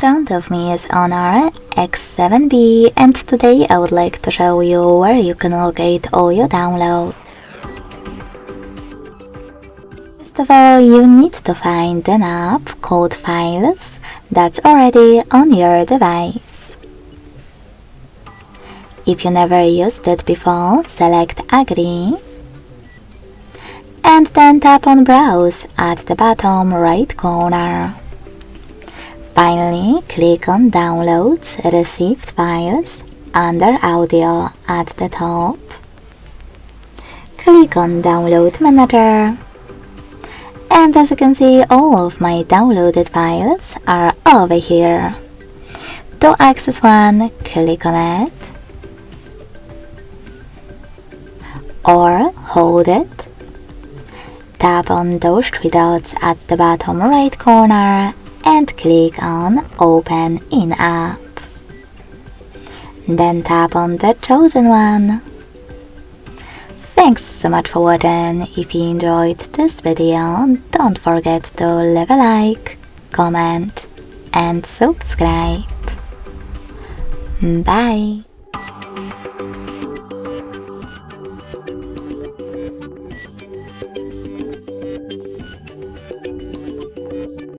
front of me is HONOR X7b, and today I would like to show you where you can locate all your downloads. First of all, you need to find an app called Files that's already on your device. If you never used it before, select Agree and then tap on Browse at the bottom right corner. Finally, click on Downloads Received Files under Audio at the top. Click on Download Manager. And as you can see, all of my downloaded files are over here. To access one, click on it or hold it. Tap on those three dots at the bottom right corner and click on Open in App. Then tap on the chosen one. Thanks so much for watching. If you enjoyed this video, don't forget to leave a like, comment and subscribe. Bye!